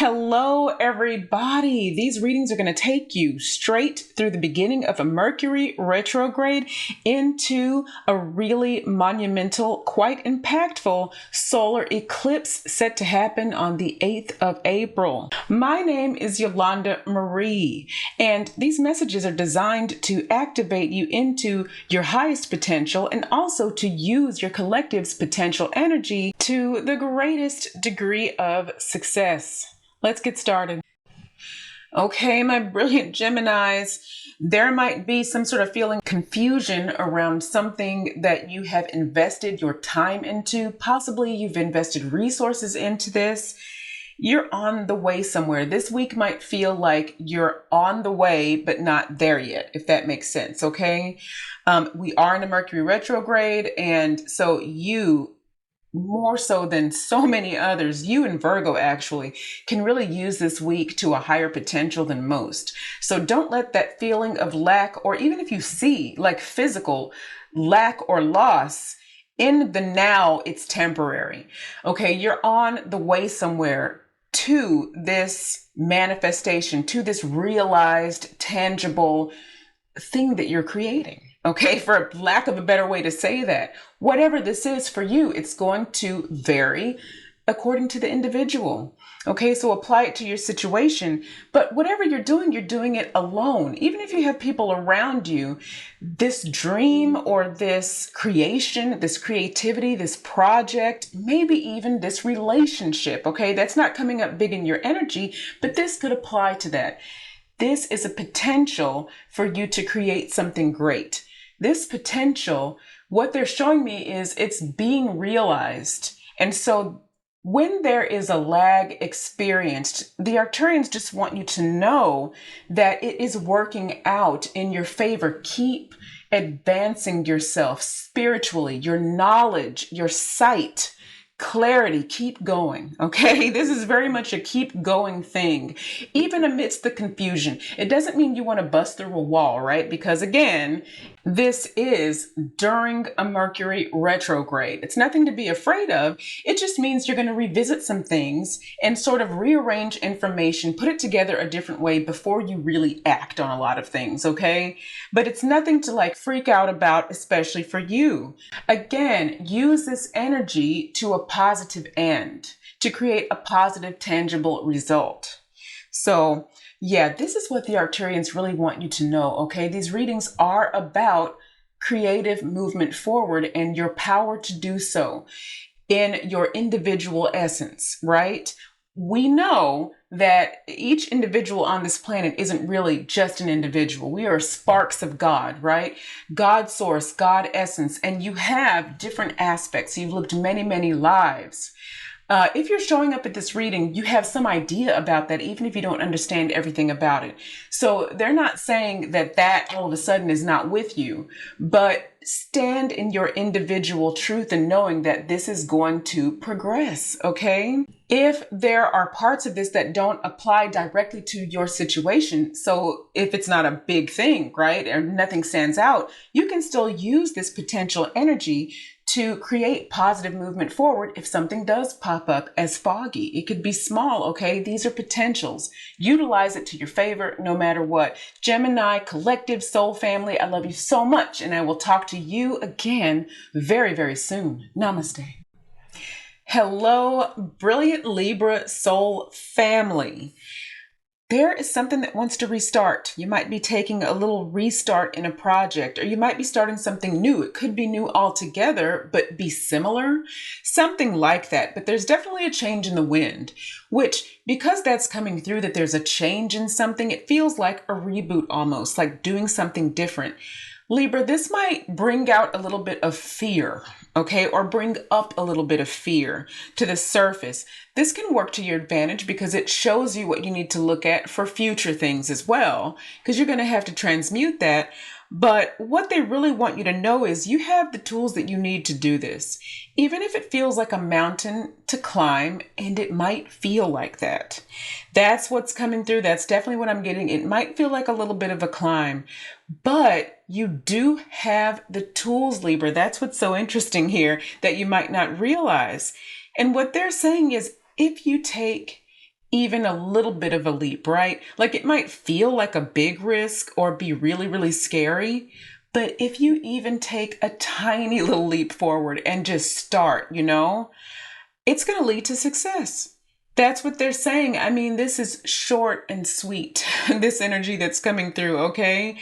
Hello, everybody. These readings are going to take you straight through the beginning of a Mercury retrograde into a really monumental, quite impactful solar eclipse set to happen on the 8th of April. My name is Yolanda Marie, and these messages are designed to activate you into your highest potential and also to use your collective's potential energy to the greatest degree of success. Let's get started. Okay, my brilliant Geminis, there might be some sort of feeling confusion around something that you have invested your time into. Possibly you've invested resources into this. You're on the way somewhere. This week might feel like you're on the way, but not there yet, if that makes sense, okay? We are in a Mercury retrograde, and so you, more so than so many others, you and Virgo actually can really use this week to a higher potential than most. So don't let that feeling of lack, or even if you see like physical lack or loss in the now, it's temporary. Okay, you're on the way somewhere to this manifestation, to this realized, tangible thing that you're creating. Okay, for lack of a better way to say that, whatever this is for you, it's going to vary according to the individual. Okay, so apply it to your situation. But whatever you're doing it alone. Even if you have people around you, this dream or this creation, this creativity, this project, maybe even this relationship, okay, that's not coming up big in your energy, but this could apply to that. This is a potential for you to create something great. This potential, what they're showing me is it's being realized. And so when there is a lag experienced, the Arcturians just want you to know that it is working out in your favor. Keep advancing yourself spiritually, your knowledge, your sight, clarity, keep going. Okay, this is very much a keep going thing, even amidst the confusion. It doesn't mean you want to bust through a wall, right? Because again, this is during a Mercury retrograde. It's nothing to be afraid of. It just means you're going to revisit some things and sort of rearrange information, put it together a different way before you really act on a lot of things, okay? But it's nothing to like freak out about, especially for you. Again, use this energy to a positive end, to create a positive, tangible result. So yeah, this is what the Arcturians really want you to know, okay? These readings are about creative movement forward and your power to do so in your individual essence, right? We know that each individual on this planet isn't really just an individual. We are sparks of God, right? God source, God essence, and you have different aspects. You've lived many, many lives. If you're showing up at this reading, you have some idea about that, even if you don't understand everything about it. So they're not saying that all of a sudden is not with you, but stand in your individual truth and knowing that this is going to progress, okay? If there are parts of this that don't apply directly to your situation, so if it's not a big thing, right, or nothing stands out, you can still use this potential energy to create positive movement forward if something does pop up as foggy. It could be small, okay? These are potentials. Utilize it to your favor no matter what. Gemini, collective, soul family, I love you so much, and I will talk to you again very, very soon. Namaste. Hello, brilliant Libra soul family. There is something that wants to restart. You might be taking a little restart in a project, or you might be starting something new. It could be new altogether, but be similar, something like that. But there's definitely a change in the wind, which, because that's coming through, that there's a change in something, it feels like a reboot almost, like doing something different. Libra, this might bring out a little bit of fear, okay, or bring up a little bit of fear to the surface. This can work to your advantage because it shows you what you need to look at for future things as well, because you're going to have to transmute that. But what they really want you to know is you have the tools that you need to do this, even if it feels like a mountain to climb, and it might feel like that. That's what's coming through. That's definitely what I'm getting. It might feel like a little bit of a climb, but you do have the tools, Libra. That's what's so interesting here that you might not realize. And what they're saying is if you take even a little bit of a leap, right? Like it might feel like a big risk or be really, really scary. But if you even take a tiny little leap forward and just start, it's going to lead to success. That's what they're saying. I mean, this is short and sweet, this energy that's coming through, okay?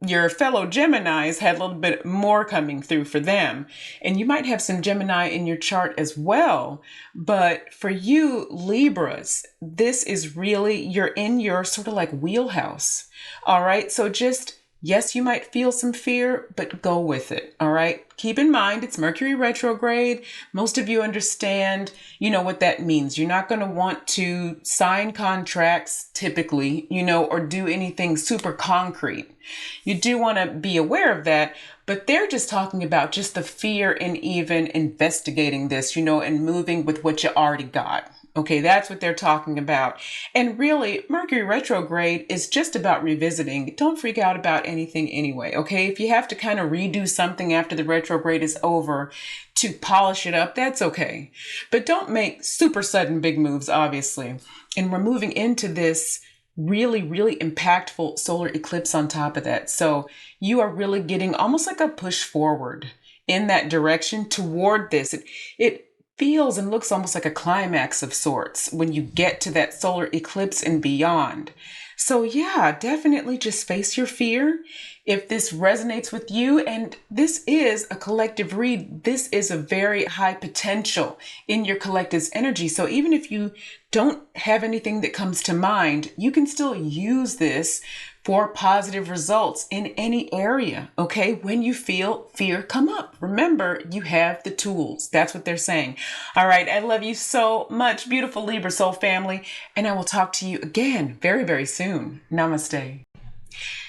Your fellow Geminis had a little bit more coming through for them. And you might have some Gemini in your chart as well. But for you, Libras, this is really, you're in your sort of like wheelhouse. All right. So just, yes, you might feel some fear, but go with it. All right. Keep in mind, it's Mercury retrograde. Most of you understand, what that means. You're not going to want to sign contracts typically, or do anything super concrete. You do want to be aware of that, but they're just talking about just the fear in even investigating this, and moving with what you already got. Okay, that's what they're talking about. And really, Mercury retrograde is just about revisiting. Don't freak out about anything anyway, okay? If you have to kind of redo something after the retrograde is over to polish it up, that's okay. But don't make super sudden big moves, obviously. And we're moving into this really, really impactful solar eclipse on top of that. So you are really getting almost like a push forward in that direction toward this. It feels and looks almost like a climax of sorts when you get to that solar eclipse and beyond. So yeah, definitely just face your fear. If this resonates with you, and this is a collective read, this is a very high potential in your collective's energy. So even if you don't have anything that comes to mind, you can still use this for positive results in any area, okay? When you feel fear come up, remember, you have the tools. That's what they're saying. All right, I love you so much, beautiful Libra soul family, and I will talk to you again very, very soon. Namaste.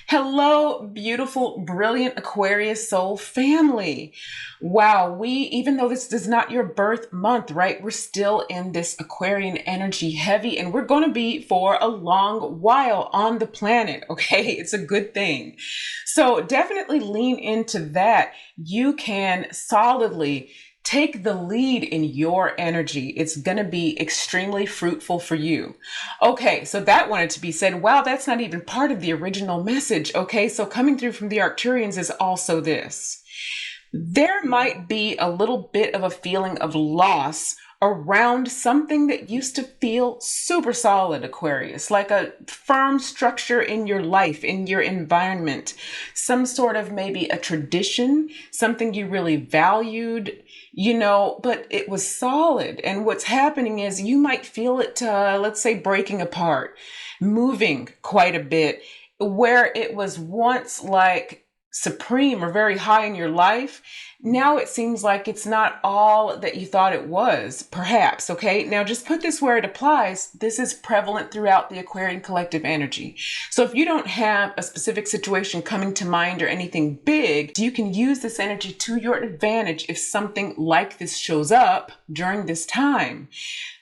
Hello, beautiful, brilliant Aquarius soul family. Wow, even though this is not your birth month, right? We're still in this Aquarian energy heavy, and we're going to be for a long while on the planet, okay? It's a good thing. So definitely lean into that. You can solidly take the lead in your energy. It's going to be extremely fruitful for you. Okay, so that wanted to be said. Wow, that's not even part of the original message. Okay, so coming through from the Arcturians is also this. There might be a little bit of a feeling of loss around something that used to feel super solid, Aquarius, like a firm structure in your life, in your environment, some sort of maybe a tradition, something you really valued, but it was solid. And what's happening is you might feel it, let's say, breaking apart, moving quite a bit, where it was once like supreme or very high in your life. Now it seems like it's not all that you thought it was, perhaps. Okay. Now just put this where it applies. This is prevalent throughout the Aquarian collective energy. So if you don't have a specific situation coming to mind or anything big, you can use this energy to your advantage if something like this shows up during this time.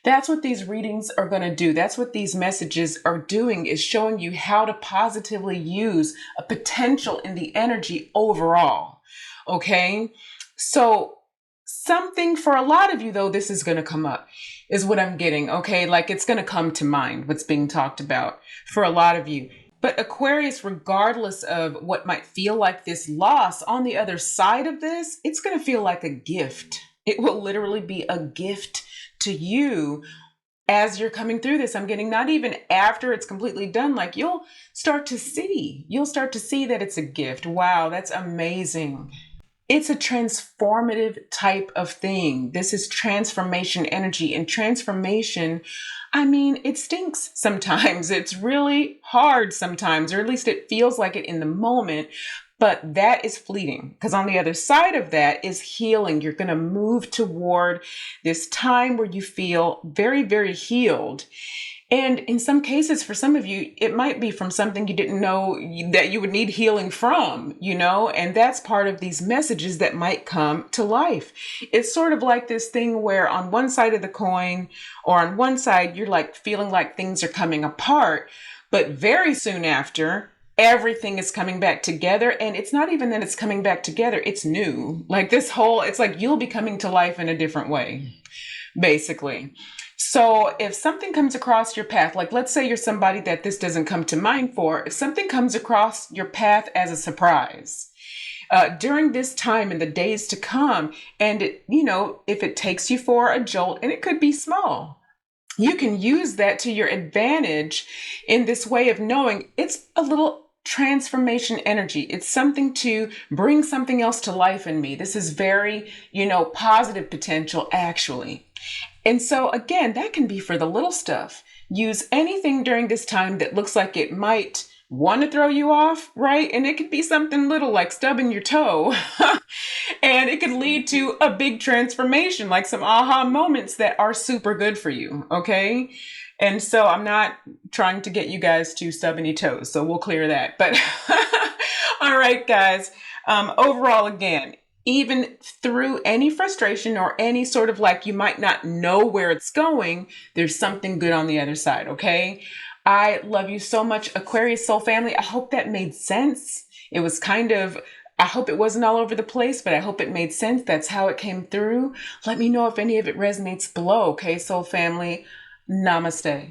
That's what these readings are going to do. That's what these messages are doing, is showing you how to positively use a potential in the energy overall. Okay. So something for a lot of you, though, this is going to come up is what I'm getting. Okay. Like it's going to come to mind what's being talked about for a lot of you. But Aquarius, regardless of what might feel like this loss, on the other side of this, it's going to feel like a gift. It will literally be a gift to you as you're coming through this. I'm getting not even after it's completely done, like you'll start to see that it's a gift. Wow, that's amazing. It's a transformative type of thing. This is transformation energy, and transformation, I mean, it stinks sometimes. It's really hard sometimes, or at least it feels like it in the moment. But that is fleeting, because on the other side of that is healing. You're going to move toward this time where you feel very, very healed. And in some cases, for some of you, it might be from something you didn't know that you would need healing from, and that's part of these messages that might come to life. It's sort of like this thing where on one side of the coin, or on one side, you're like feeling like things are coming apart, but very soon after, everything is coming back together. And it's not even that it's coming back together. It's new. Like it's like you'll be coming to life in a different way, basically. So if something comes across your path, like let's say you're somebody that this doesn't come to mind for, if something comes across your path as a surprise, during this time in the days to come, and if it takes you for a jolt, and it could be small, you can use that to your advantage in this way of knowing it's a little transformation energy. It's something to bring something else to life in me. This is very, positive potential, actually. And so, again, that can be for the little stuff. Use anything during this time that looks like it might want to throw you off, right? And it could be something little like stubbing your toe. And it could lead to a big transformation, like some aha moments that are super good for you, okay? And so I'm not trying to get you guys to stub any toes, so we'll clear that. But all right, guys. Overall, again, even through any frustration or any sort of like you might not know where it's going, there's something good on the other side, okay? I love you so much, Aquarius soul family. I hope that made sense. It was I hope it wasn't all over the place, but I hope it made sense. That's how it came through. Let me know if any of it resonates below, okay, soul family? Namaste.